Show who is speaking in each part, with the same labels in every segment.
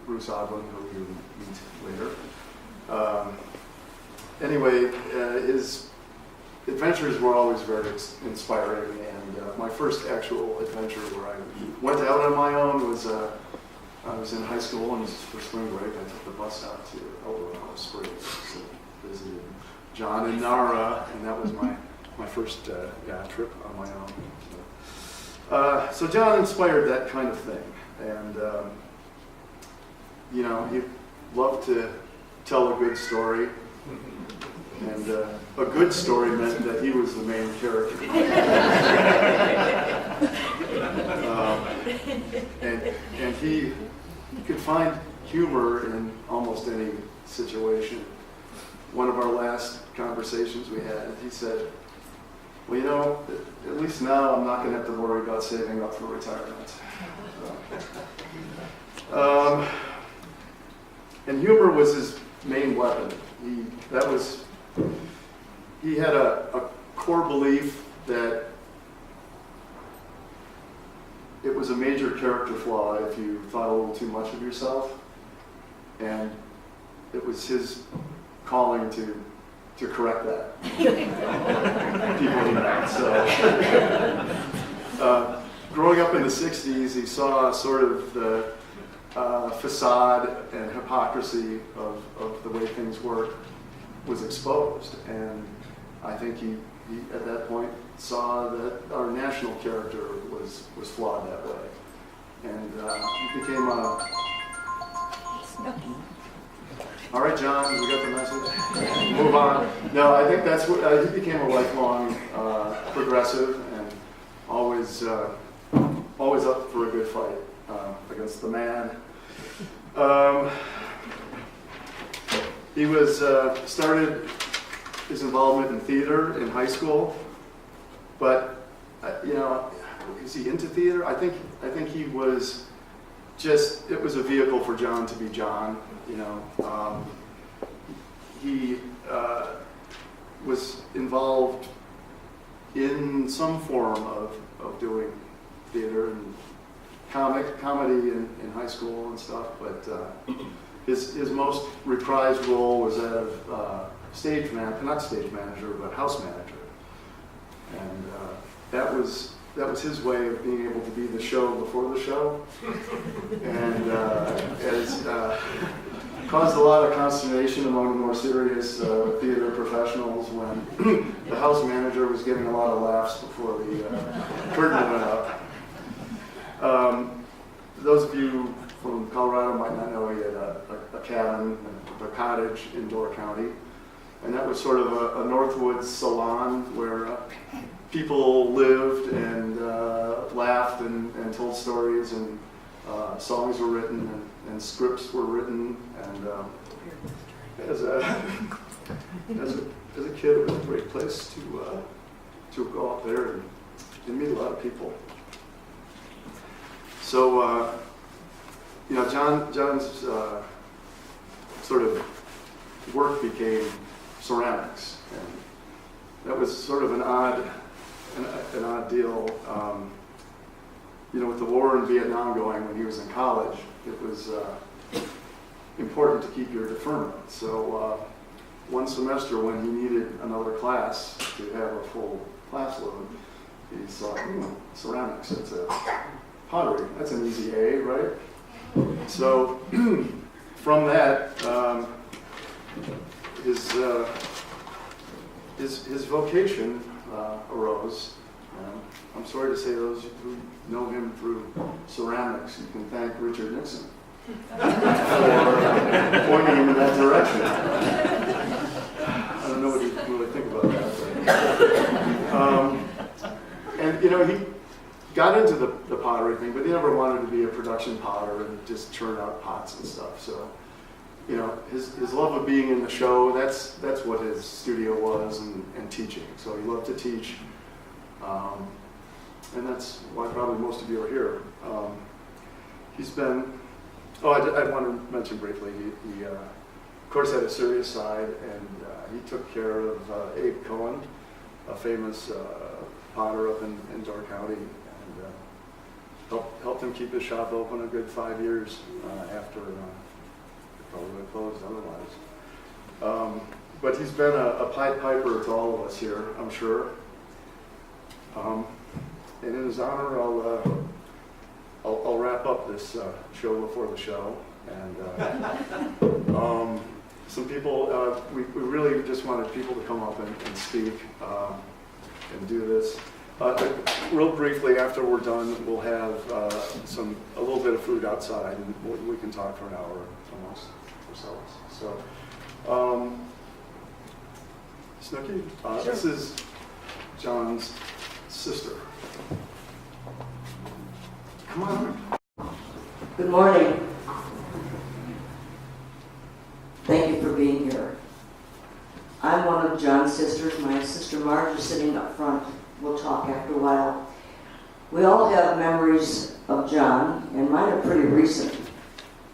Speaker 1: Bruce Odlin, who you'll meet later. Anyway, his adventures were always very inspiring, and my first actual adventure where I went out on my own was I was in high school, and for spring break I took the bus out to El Dorado Springs, so visited John and Nara, and that was my first trip on my own. So John inspired that kind of thing, and he loved to tell a good story, and a good story meant that he was the main character. And he could find humor in almost any situation. One of our last conversations we had, he said, well, at least now I'm not going to have to worry about saving up for retirement. And humor was his main weapon. He had a core belief that it was a major character flaw if you thought a little too much of yourself, and it was his calling to correct that. People do that. So, growing up in the 60s, he saw sort of the facade and hypocrisy of the way things work was exposed, and I think he at that point saw that our national character was flawed that way, and he became all right, John, we got the message. Move on. No, I think that's what he became a lifelong progressive, and always up for a good fight against the man. He was started his involvement in theater in high school, but is he into theater? I think he was just, it was a vehicle for John to be John. He was involved in some form of doing theater and comedy in high school and stuff, but his most reprised role was that of not stage manager, but house manager, and that was his way of being able to be the show before the show, and caused a lot of consternation among the more serious theater professionals when the house manager was getting a lot of laughs before the curtain went up. Those of you from Colorado might not know he had a cabin, a cottage in Door County, and that was sort of a Northwoods salon where people lived and laughed and told stories, and songs were written and scripts were written, and as a kid, it was a great place to go out there and meet a lot of people. So John's sort of work became ceramics, and that was sort of an odd deal. With the war in Vietnam going when he was in college, it was important to keep your deferment. So one semester when he needed another class to have a full class load, he thought, ceramics, it's a pottery, that's an easy A, right? So from that, his vocation arose. I'm sorry to say those who know him through ceramics, you can thank Richard Nixon for pointing him in that direction. I don't know what you really think about that. And he got into the pottery thing, but he never wanted to be a production potter and just churn out pots and stuff. So, his love of being in the show, that's what his studio was, and teaching. So he loved to teach. And that's why probably most of you are here. He's been, I want to mention briefly, he of course had a serious side, and he took care of Abe Cohen, a famous potter up in Door County, and helped him keep his shop open a good 5 years after it probably would have closed otherwise. But he's been a Pied Piper to all of us here, I'm sure. And in his honor, I'll wrap up this show before the show. And some people, we really just wanted people to come up and speak and do this. Real briefly, after we're done, we'll have a little bit of food outside, and we can talk for an hour amongst ourselves. So, Snooki,
Speaker 2: Sure.
Speaker 1: This is John's sister. Come on.
Speaker 2: Good morning. Thank you for being here. I'm one of John's sisters. My sister Marge is sitting up front. We'll talk after a while. We all have memories of John, and mine are pretty recent.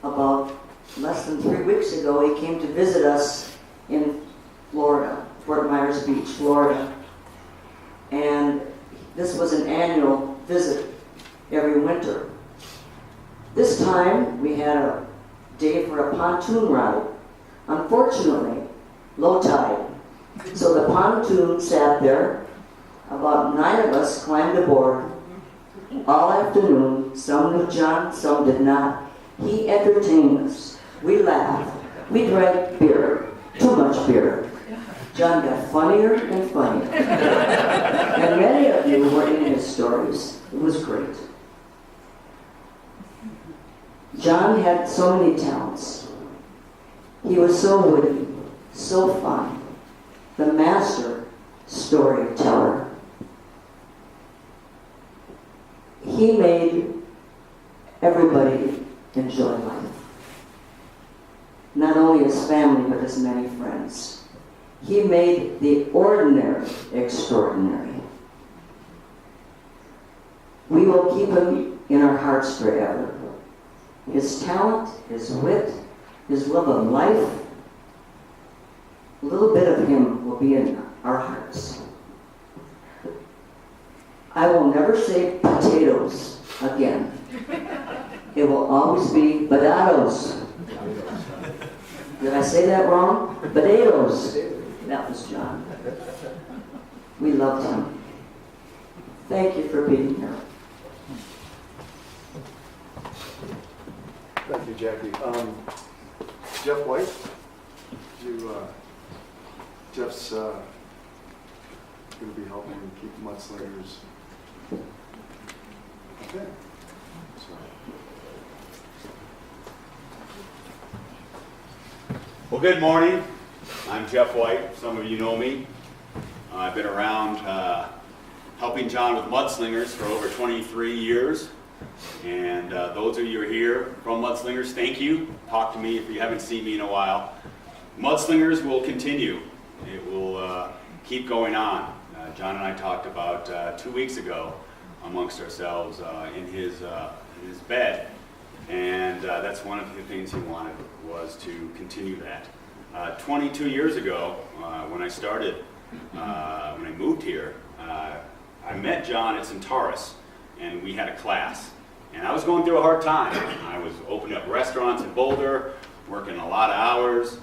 Speaker 2: About less than 3 weeks ago, he came to visit us in Florida, Fort Myers Beach, Florida. And this was an annual visit every winter. This time, we had a day for a pontoon ride. Unfortunately, low tide. So the pontoon sat there. About 9 of us climbed aboard all afternoon. Some knew John, some did not. He entertained us. We laughed. We drank beer. Too much beer. John got funnier and funnier. And many of you were in his stories. It was great. John had so many talents. He was so witty, so fun, the master storyteller. He made everybody enjoy life. Not only his family, but his many friends. He made the ordinary extraordinary. We will keep him in our hearts forever. His talent, his wit, his love of life, a little bit of him will be in our hearts. I will never say potatoes again. It will always be potatoes. Did I say that wrong? Potatoes. That was John. We loved him. Thank you for being here.
Speaker 1: Thank you, Jackie. Jeff White, Jeff's going to be helping keep mudslingers. Okay.
Speaker 3: Well, good morning. I'm Jeff White. Some of you know me. I've been around helping John with mudslingers for over 23 years. And those of you who are here from Mudslingers, thank you. Talk to me if you haven't seen me in a while. Mudslingers will continue. It will keep going on. John and I talked about 2 weeks ago amongst ourselves in his bed. And that's one of the things he wanted, was to continue that. 22 years ago, when I started, when I moved here, I met John at Centaurus, and we had a class. And I was going through a hard time. I was opening up restaurants in Boulder, working a lot of hours,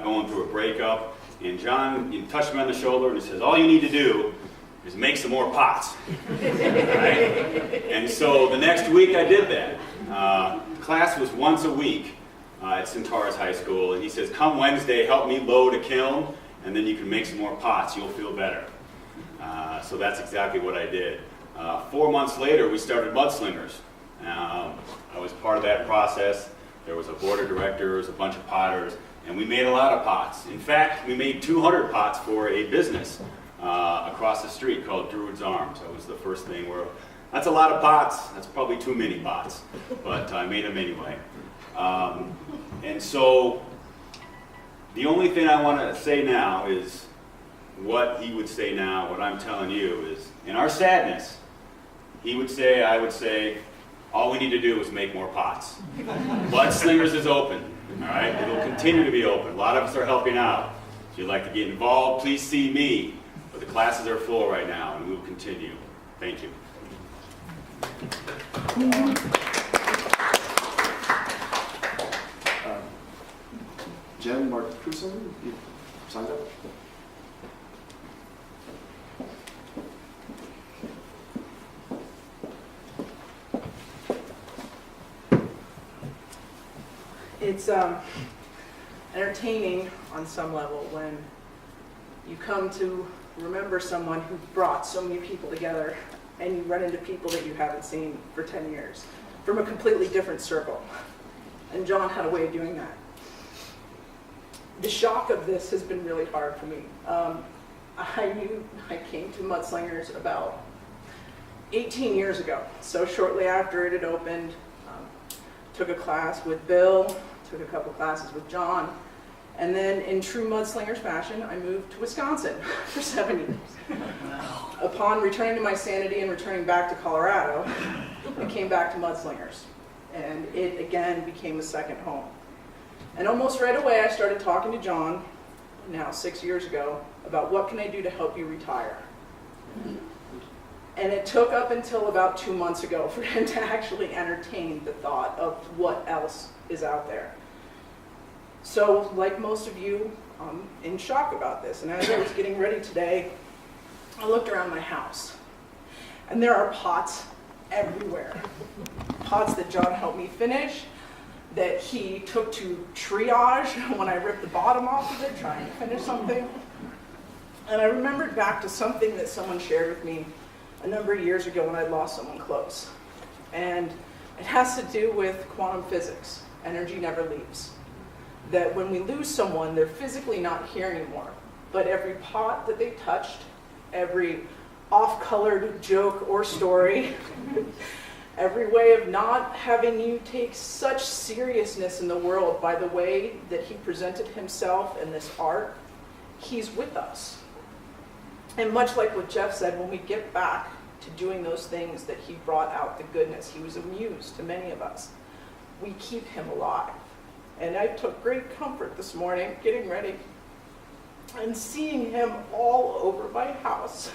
Speaker 3: going through a breakup. And John touched me on the shoulder and he says, all you need to do is make some more pots. Right? And so the next week I did that. Class was once a week at Centaurus High School. And he says, come Wednesday, help me load a kiln, and then you can make some more pots. You'll feel better. So that's exactly what I did. 4 months later, we started Mudslingers. I was part of that process. There was a board of directors, a bunch of potters, and we made a lot of pots. In fact, we made 200 pots for a business across the street called Druid's Arms. That was the first thing. That's a lot of pots. That's probably too many pots, but I made them anyway. And so the only thing I want to say now is what he would say now, what I'm telling you is, in our sadness, he would say, I would say, all we need to do is make more pots. Mudslingers is open, all right? It'll continue to be open. A lot of us are helping out. If you'd like to get involved, please see me. But the classes are full right now, and we will continue. Thank you.
Speaker 1: Jen Marcuson, you signed up?
Speaker 4: It's entertaining on some level when you come to remember someone who brought so many people together and you run into people that you haven't seen for 10 years from a completely different circle. And John had a way of doing that. The shock of this has been really hard for me. I came to Mudslingers about 18 years ago. So shortly after it had opened, took a class with Bill, took a couple classes with John, and then in true Mudslingers fashion, I moved to Wisconsin for 7 years. Upon returning to my sanity and returning back to Colorado, I came back to Mudslingers, and it again became a second home. And almost right away, I started talking to John, now 6 years ago, about what can I do to help you retire. And it took up until about 2 months ago for him to actually entertain the thought of what else is out there. So, like most of you, I'm in shock about this. And as I was getting ready today, I looked around my house. And there are pots everywhere. Pots that John helped me finish, that he took to triage when I ripped the bottom off of it, trying to finish something. And I remembered back to something that someone shared with me a number of years ago when I lost someone close. And it has to do with quantum physics. Energy never leaves. That when we lose someone, they're physically not here anymore. But every pot that they touched, every off-colored joke or story, every way of not having you take such seriousness in the world by the way that he presented himself in this art, he's with us. And much like what Jeff said, when we get back to doing those things that he brought out the goodness, he was a muse to many of us, we keep him alive. And I took great comfort this morning getting ready and seeing him all over my house.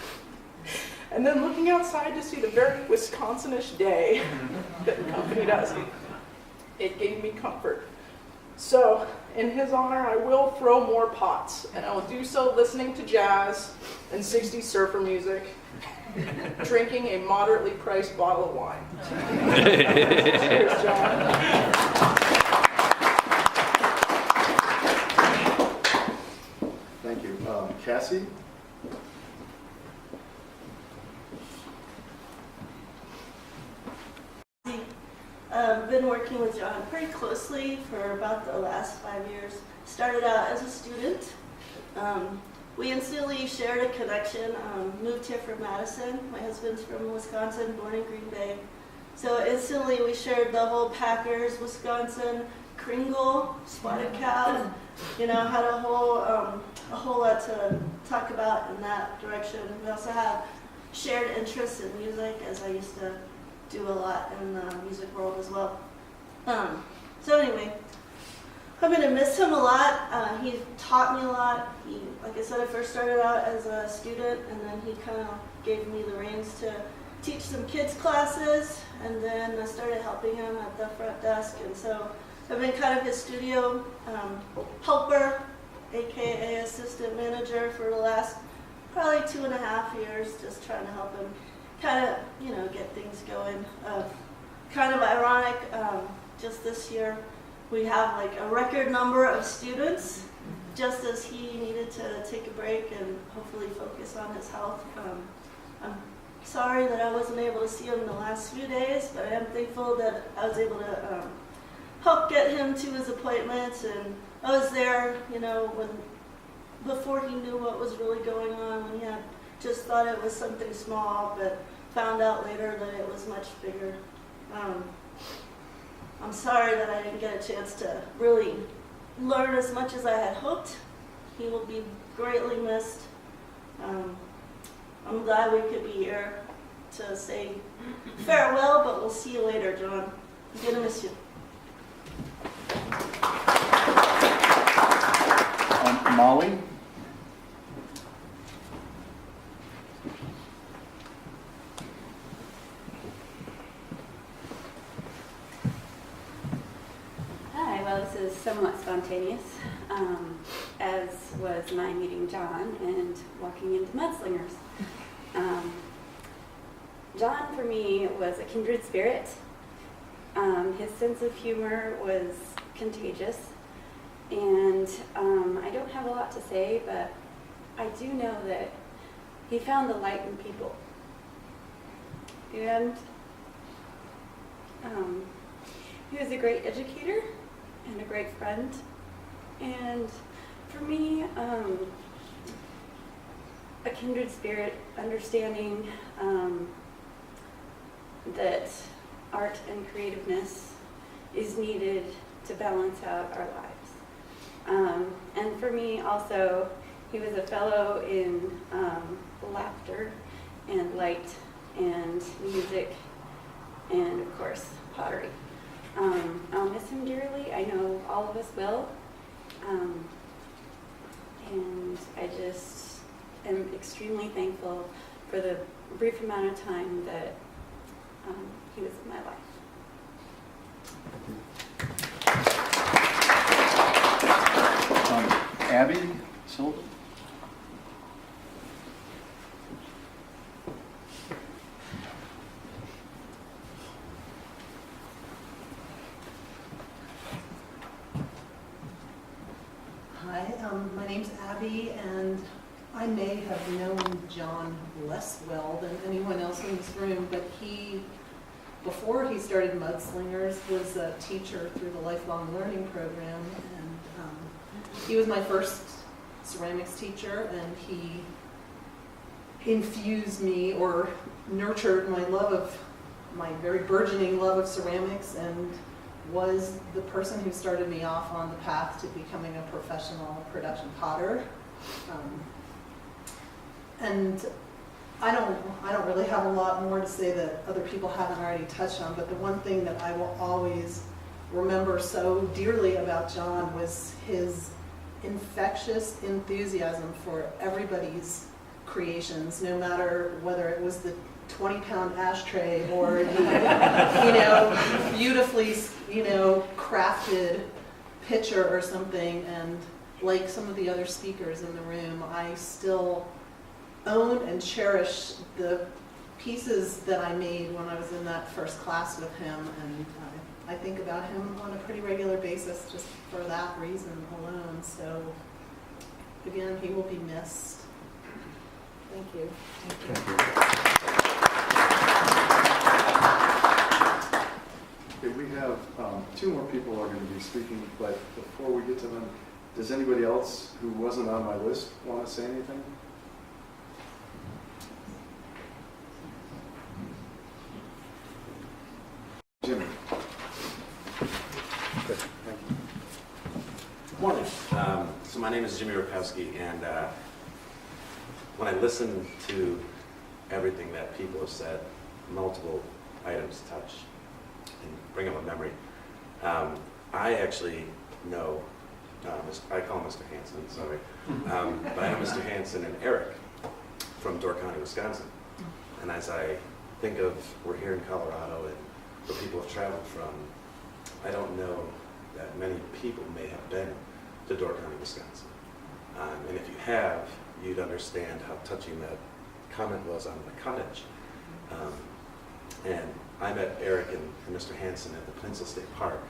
Speaker 4: And then looking outside to see the very Wisconsin-ish day that accompanied us, it gave me comfort. So, in his honor, I will throw more pots, and I will do so listening to jazz and 60s surfer music, drinking a moderately priced bottle of wine. Cheers, John.
Speaker 1: Thank you. Cassie?
Speaker 5: Been working with John pretty closely for about the last 5 years. Started out as a student. We instantly shared a connection. Moved here from Madison. My husband's from Wisconsin, born in Green Bay. So instantly we shared the whole Packers, Wisconsin, Kringle, Spotted Cow. You know, had a whole lot to talk about in that direction. We also have shared interests in music, as I used to do a lot in the music world as well. So anyway, I'm going to miss him a lot. He taught me a lot. He, like I said, I first started out as a student, and then he kind of gave me the reins to teach some kids classes, and then I started helping him at the front desk. And so I've been kind of his studio helper, aka assistant manager, for the last probably 2.5 years, just trying to help him kind of, you know, get things going. Kind of ironic, just this year we have like a record number of students, just as he needed to take a break and hopefully focus on his health. I'm sorry that I wasn't able to see him the last few days, but I am thankful that I was able to help get him to his appointments, and I was there, you know, before he knew what was really going on, when he had just thought it was something small, but found out later that it was much bigger. I'm sorry that I didn't get a chance to really learn as much as I had hoped. He will be greatly missed. I'm glad we could be here to say farewell, but we'll see you later, John. I'm gonna miss you.
Speaker 1: Molly?
Speaker 6: was somewhat spontaneous, as was my meeting John and walking into Mudslingers. John, for me, was a kindred spirit. His sense of humor was contagious, and I don't have a lot to say, but I do know that he found the light in people. And he was a great educator and a great friend. And for me, a kindred spirit, understanding that art and creativeness is needed to balance out our lives. And for me also, he was a fellow in laughter and light and music and, of course, pottery. I'll miss him dearly. I know all of us will. And I just am extremely thankful for the brief amount of time that he was in my life.
Speaker 1: Abby Sullivan.
Speaker 7: Hi, my name's Abby, and I may have known John less well than anyone else in this room, but he, before he started Mudslingers, was a teacher through the Lifelong Learning Program, and he was my first ceramics teacher, and he infused me or nurtured my very burgeoning love of ceramics, and was the person who started me off on the path to becoming a professional production potter. And I don't really have a lot more to say that other people haven't already touched on, but the one thing that I will always remember so dearly about John was his infectious enthusiasm for everybody's creations, no matter whether it was the 20-pound ashtray or the, beautifully, crafted picture or something. And like some of the other speakers in the room, I still own and cherish the pieces that I made when I was in that first class with him, and I think about him on a pretty regular basis just for that reason alone. So again, he will be missed. Thank you.
Speaker 1: Thank you. Okay, we have two more people who are going to be speaking, but before we get to them, does anybody else who wasn't on my list want to say anything? Jimmy. Good. Thank you.
Speaker 8: Good morning. So my name is Jimmy Rapowski, and when I listen to everything that people have said, multiple items touch and bring up a memory. I actually know, I call him Mr. Hansen, sorry, but I know Mr. Hansen and Eric from Door County, Wisconsin. And as I think of, we're here in Colorado and where people have traveled from, I don't know that many people may have been to Door County, Wisconsin. And if you have, you'd understand how touching that comment was on the cottage. And I met Eric and Mr. Hansen at the Peninsula State Park,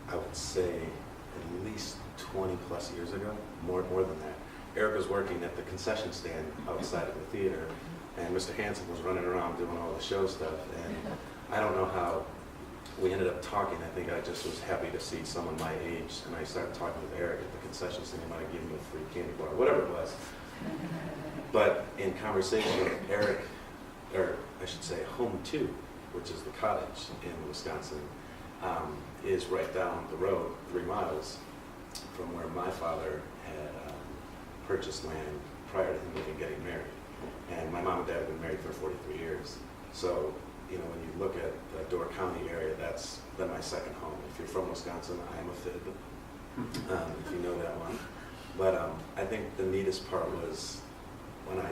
Speaker 8: I would say at least 20 plus years ago, more than that. Eric was working at the concession stand outside of the theater, and Mr. Hansen was running around doing all the show stuff. And I don't know how we ended up talking. I think I just was happy to see someone my age, and I started talking with Eric at the concession stand. He might give me a free candy bar, whatever it was. But in conversation with Eric, or I should say Home 2, which is the cottage in Wisconsin, is right down the road, 3 miles from where my father had purchased land prior to him even getting married. And my mom and dad have been married for 43 years. So, when you look at the Door County area, that's been my second home. If you're from Wisconsin, I am a fib, if you know that one. But I think the neatest part was when I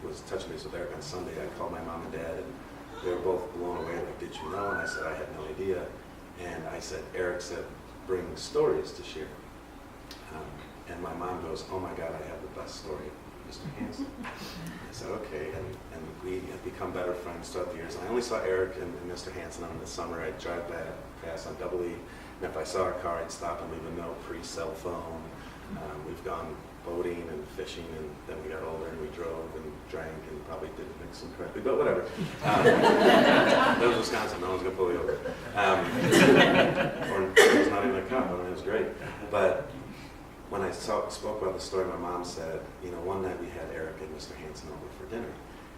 Speaker 8: was touching base with Eric on Sunday, I called my mom and dad, and they were both blown away, like, did you know? And I said, I had no idea. And I said, Eric said, bring stories to share. And my mom goes, oh my God, I have the best story, Mr. Hansen. I said, okay, and we have become better friends throughout the years. And I only saw Eric and Mr. Hansen on the summer. I'd drive past on Double E, and if I saw a car, I'd stop and leave a note, pre-cell phone. We've gone boating and fishing, and then we got older and we drove and drank and probably didn't mix them correctly, but whatever. That was Wisconsin, no one's gonna pull you over. Or it was not even a cop, I mean, it was great. But when I spoke about the story, my mom said, you know, one night we had Eric and Mr. Hansen over for dinner,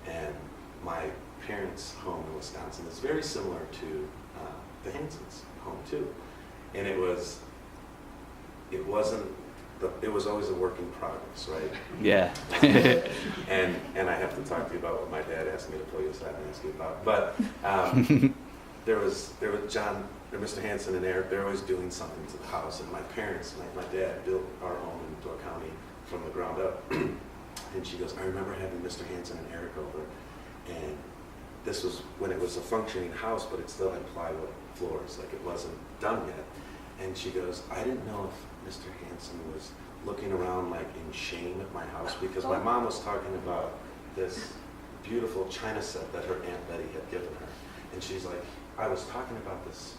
Speaker 8: and my parents' home in Wisconsin is very similar to the Hansens' home too. And it was always a work in progress, right?
Speaker 9: Yeah.
Speaker 8: and I have to talk to you about what my dad asked me to pull you aside and ask you about. But there was John, or Mr. Hansen and Eric, they're always doing something to the house. And my parents, my dad built our home in Door County from the ground up. And she goes, I remember having Mr. Hansen and Eric over, and this was when it was a functioning house, but it still had plywood floors, like it wasn't done yet. And she goes, I didn't know if Mr. Hansen was looking around like in shame at my house, because my mom was talking about this beautiful china set that her Aunt Betty had given her. And she's like, I was talking about this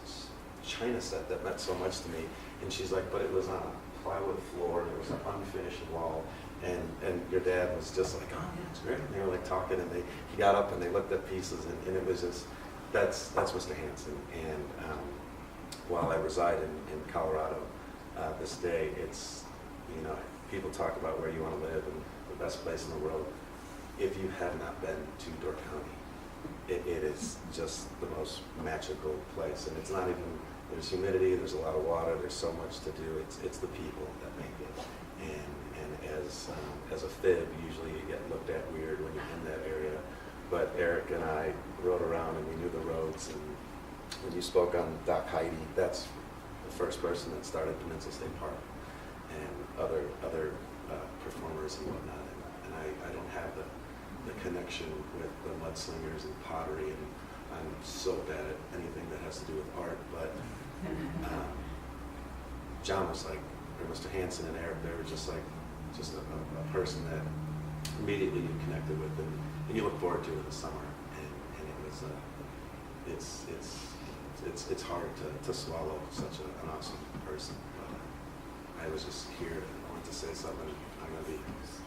Speaker 8: china set that meant so much to me. And she's like, but it was on a plywood floor, and there was an unfinished wall. And your dad was just like, oh yeah, it's great. And they were like talking, and he got up and they looked at pieces, and it was just, that's Mr. Hansen. And while I reside in Colorado this day, it's, you know, people talk about where you want to live and the best place in the world. If you have not been to Door County, it is just the most magical place. And it's not even, there's humidity, there's a lot of water, there's so much to do. It's the people that make it. And as a fib, usually you get looked at weird when you're in that area. But Eric and I rode around and we knew the roads. And when you spoke on Doc Heidi, that's the first person that started Peninsula State Park, and other performers and whatnot. And I don't have the connection with the mudslingers and pottery, and I'm so bad at anything that has to do with art. But John was like, or Mr. Hansen and Eric, they were just like, just a person that immediately you connected with, and you look forward to in the summer. And it was, it's hard to swallow such an awesome person. But I was just here, and I wanted to say something. I'm going to be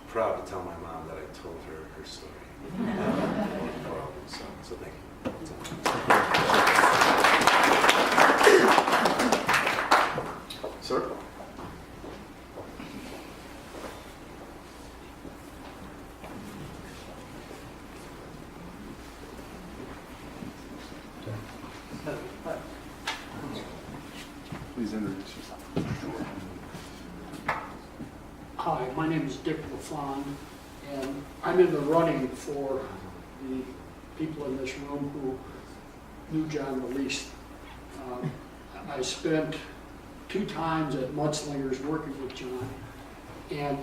Speaker 8: proud to tell my mom that I told her story. For all of you. So thank you.
Speaker 1: Sir? Please introduce yourself.
Speaker 10: Hi, my name is Dick LaFond, and I'm in the running for the people in this room who knew John the least. I spent 2 times at Mudslingers working with John, and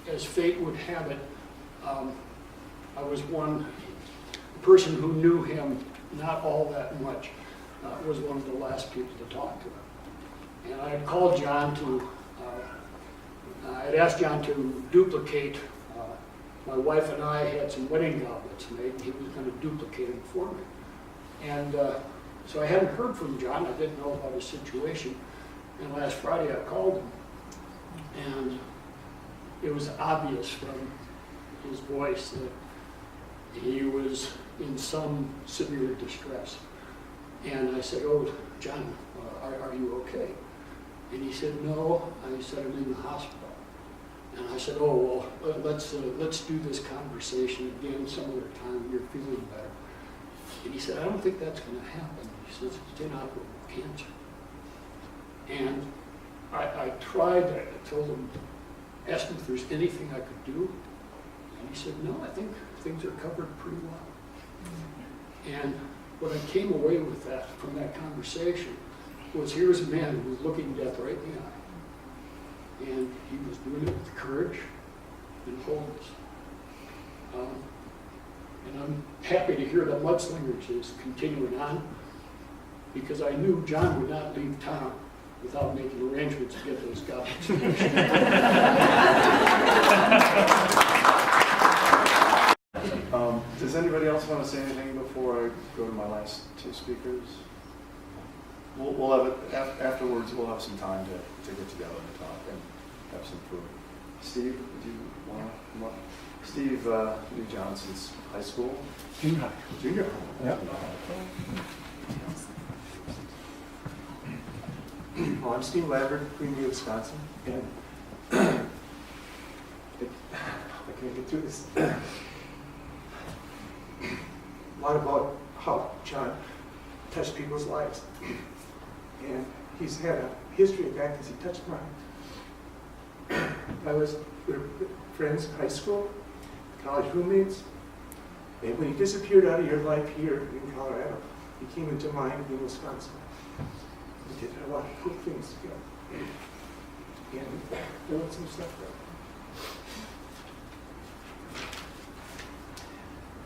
Speaker 10: as fate would have it, I was one person who knew him not all that much, was one of the last people to talk to him. And I had called John to, I had asked John to duplicate, my wife and I had some wedding goblets made, and he was going to duplicate them for me. And so I hadn't heard from John, I didn't know about his situation, and last Friday I called him, and it was obvious from his voice that he was in some severe distress. And I said, oh, John, are you okay? And he said, no. I said, I'm in the hospital. And I said, oh, well, let's do this conversation again some other time when you're feeling better. And he said, I don't think that's going to happen. He says, it's inoperable cancer. And I tried, I told him, asked him if there's anything I could do. And he said, no, I think things are covered pretty well. And what I came away with from that conversation was, here's a man who was looking death right in the eye. And he was doing it with courage and boldness. And I'm happy to hear that Mudslingers is continuing on. because I knew John would not leave town without making arrangements to get those copies.
Speaker 1: Does anybody else want to say anything before I go to my last two speakers? We'll have it, afterwards we'll have some time to get together and talk and have some food. Steve, do you want to come up? Steve knew John since high school. Junior. Yeah.
Speaker 9: Well, I'm Steve Lambert, Greenview, Wisconsin, and I can't get through this. A lot about how John touched people's lives, and he's had a history of that because he touched mine. We were friends in high school, college roommates, and when he disappeared out of your life here in Colorado, he came into mine in Wisconsin. We did a lot of cool things together. And there was some stuff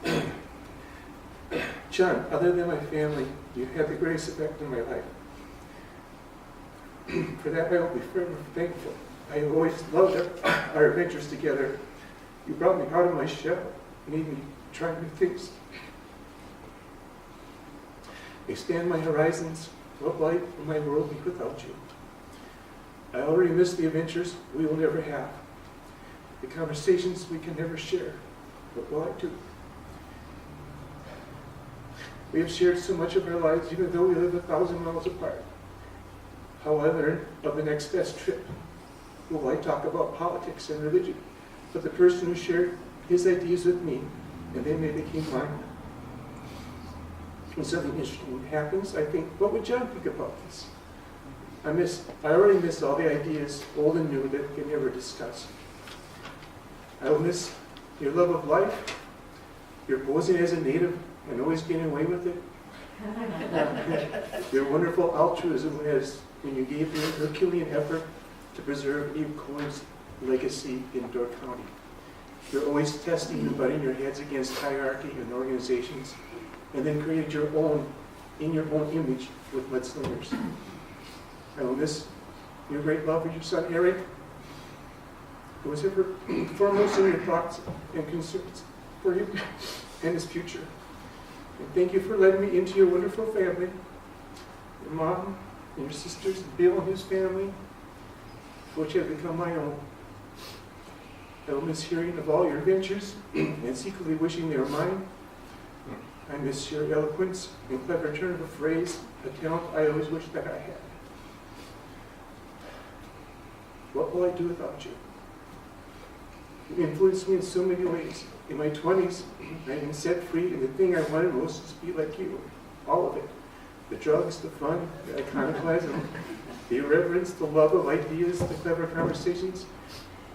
Speaker 9: there. John, other than my family, you had the greatest effect in my life. For that, I will be forever thankful. I have always loved our adventures together. You brought me out of my shell, made me try new things, expand my horizons. What life will my world be without you? I already miss the adventures we will never have, the conversations we can never share. What will I do? We have shared so much of our lives, even though we live 1,000 miles apart. How I learned of the next best trip. Will I talk about politics and religion? But the person who shared his ideas with me, and then they became mine. When something interesting happens, I think, what would John think about this? I already miss all the ideas, old and new, that we can never discuss. I will miss your love of life, your posing as a native and always getting away with it. Your wonderful altruism when you gave your Herculean effort to preserve Abe Cohen's legacy in Door County. You're always testing and butting your heads against hierarchy and organizations, and then created your own, in your own image, with mudslingers. I will miss your great love for your son Eric, who was ever foremost in your thoughts and concerns for you and his future. And thank you for letting me into your wonderful family, your mom and your sisters, and Bill and his family, which have become my own. I will miss hearing of all your adventures and secretly wishing they were mine. I miss your eloquence and clever turn of a phrase, a talent I always wished that I had. What will I do without you? You influenced me in so many ways. In my 20s, I've been set free, and the thing I wanted most is to be like you. All of it. The drugs, the fun, the iconoclasm, the irreverence, the love of ideas, the clever conversations.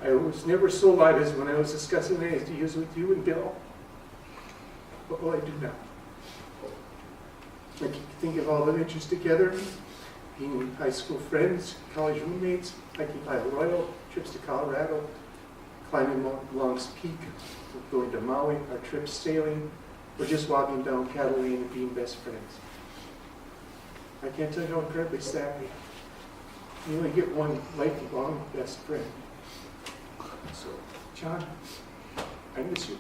Speaker 9: I was never so light as when I was discussing my ideas with you and Bill. What will I do now? I think of all the adventures together, being high school friends, college roommates, hiking Isle Royal, trips to Colorado, climbing Mount Long's Peak, going to Maui, our trips sailing, or just walking down Cattle Lane and being best friends. I can't tell you how incredibly sad we are. You only get one lifelong best friend. So, John, I miss you.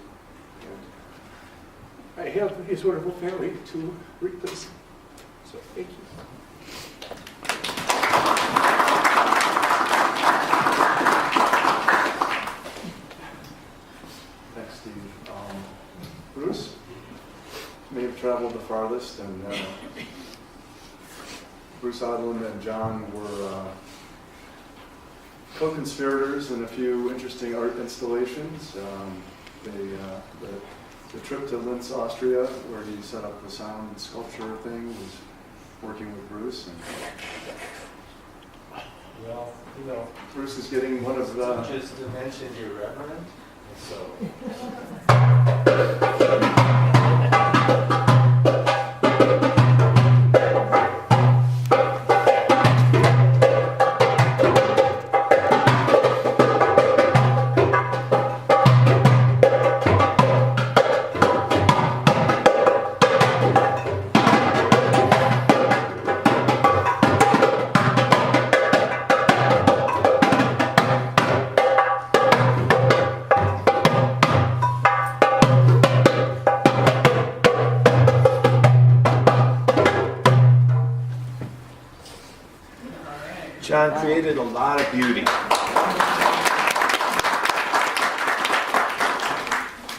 Speaker 9: And I have his wonderful family to replace him. So, thank you.
Speaker 1: Thanks, Steve. Bruce may have traveled the farthest, and Bruce Odland and John were co-conspirators in a few interesting art installations. The trip to Linz, Austria, where he set up the sound sculpture thing, was working with Bruce. And
Speaker 11: well, you know,
Speaker 1: Bruce is getting one of the...
Speaker 11: just to mention irreverent, so...
Speaker 12: John created a lot of beauty.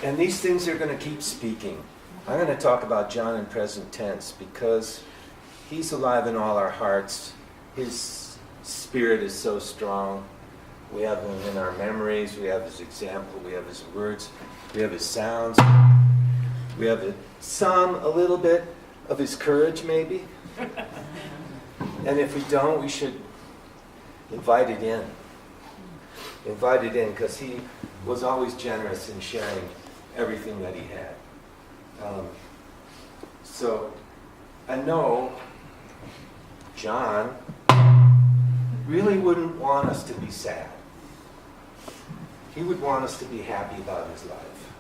Speaker 12: And these things are going to keep speaking. I'm going to talk about John in present tense because he's alive in all our hearts. His spirit is so strong. We have him in our memories. We have his example. We have his words. We have his sounds. We have some, a little bit of his courage, maybe. And if we don't, we should invite it in. Invite it in, because he was always generous in sharing everything that he had. So I know John really wouldn't want us to be sad. He would want us to be happy about his life.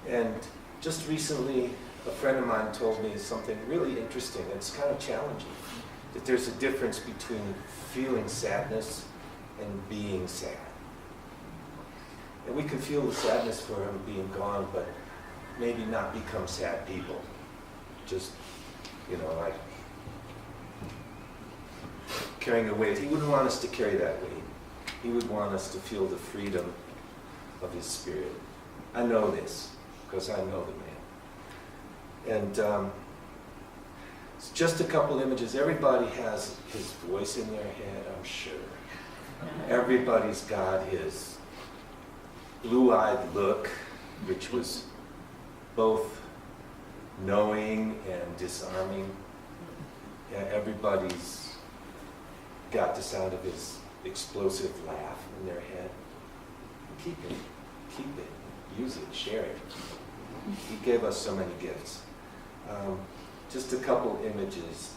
Speaker 12: And just recently, a friend of mine told me something really interesting. It's kind of challenging, that there's a difference between feeling sadness and being sad. And we can feel the sadness for him being gone, but maybe not become sad people. Just, like carrying a weight. He wouldn't want us to carry that weight. He would want us to feel the freedom of his spirit. I know this, because I know the man. And it's just a couple images. Everybody has his voice in their head, I'm sure. Everybody's got his blue-eyed look, which was both knowing and disarming. Everybody's got the sound of his explosive laugh in their head. Keep it, use it, share it. He gave us so many gifts. Just a couple images.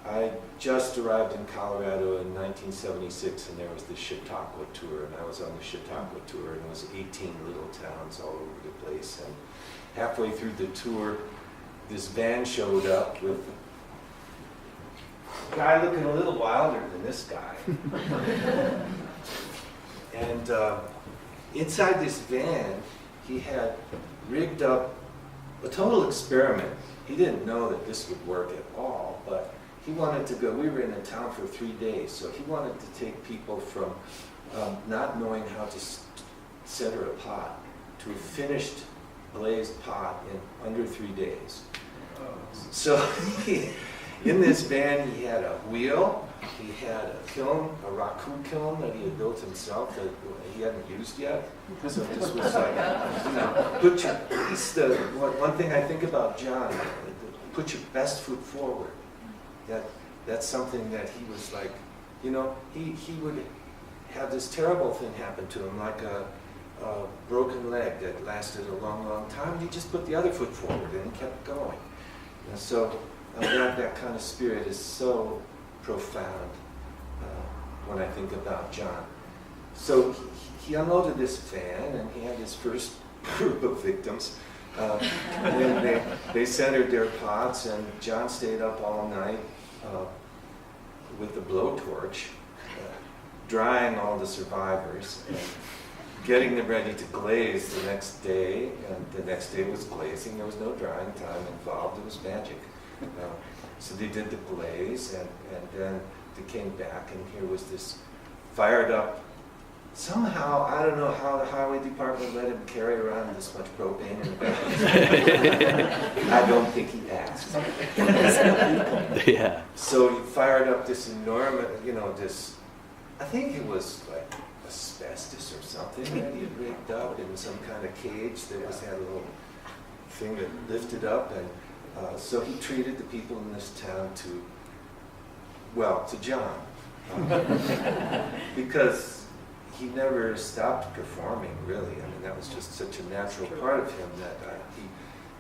Speaker 12: I just arrived in Colorado in 1976, and there was the Chautauqua tour, and I was on the Chautauqua tour, and it was 18 little towns all over the place. And halfway through the tour, this van showed up with a guy looking a little wilder than this guy. And inside this van, he had rigged up a total experiment. He didn't know that this would work at all, but he wanted to go. We were in a town for 3 days, so he wanted to take people from not knowing how to center a pot to a finished glazed pot in under 3 days. So in this van, he had a wheel, he had a kiln, a raku kiln that he had built himself that he hadn't used yet. So this was like, put your, one thing I think about John, put your best foot forward. That's something that he was like, he would have this terrible thing happen to him, like a broken leg that lasted a long, long time. He just put the other foot forward and he kept going. And so that kind of spirit is so profound when I think about John. So he unloaded this van, and he had his first group of victims. When they centered their pots, and John stayed up all night with the blowtorch, drying all the survivors, and getting them ready to glaze the next day. And the next day was glazing. There was no drying time involved. It was magic. So they did the glaze, and then they came back, and here was this fired up. Somehow, I don't know how the highway department let him carry around this much propane in the back. I don't think he asked.
Speaker 13: Yeah.
Speaker 12: So he fired up this enormous, this, I think it was like asbestos or something that he had rigged up in some kind of cage that had a little thing that lifted up. And so he treated the people in this town to John. Because he never stopped performing, really. I mean, that was just such a natural part of him that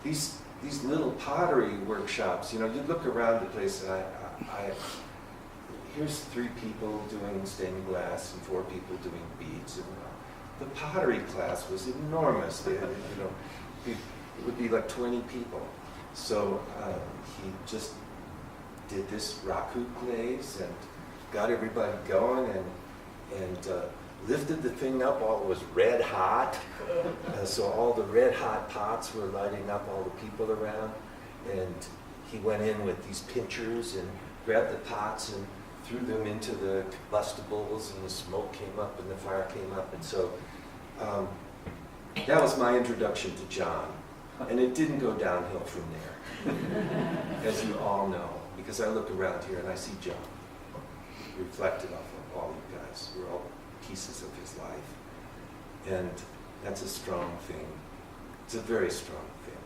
Speaker 12: these little pottery workshops, you look around the place, and here's 3 people doing stained glass and 4 people doing beads. And the pottery class was enormous. They had, it would be like 20 people. So he just did this raku glaze and got everybody going and lifted the thing up while it was red hot. So all the red hot pots were lighting up all the people around. And he went in with these pinchers and grabbed the pots and threw them into the combustibles, and the smoke came up and the fire came up. And so that was my introduction to John. And it didn't go downhill from there, as you all know, because I look around here and I see John reflected off of all you guys. We're all pieces of his life. And that's a strong thing. It's a very strong thing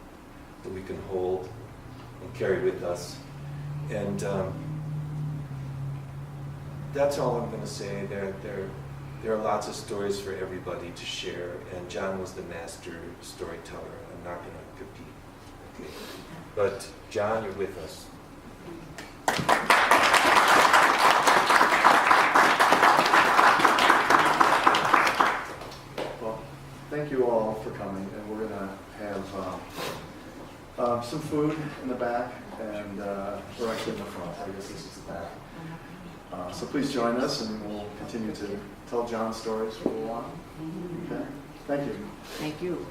Speaker 12: that we can hold and carry with us. And that's all I'm going to say. There are lots of stories for everybody to share, and John was the master storyteller. I'm not going to compete. Okay. But John, you're with us.
Speaker 1: Well, thank you all for coming, and we're going to have some food in the back, and we're actually in the front. I guess this is the back. So please join us, and we'll continue to tell John's stories for a while. Okay. Thank you.
Speaker 2: Thank you.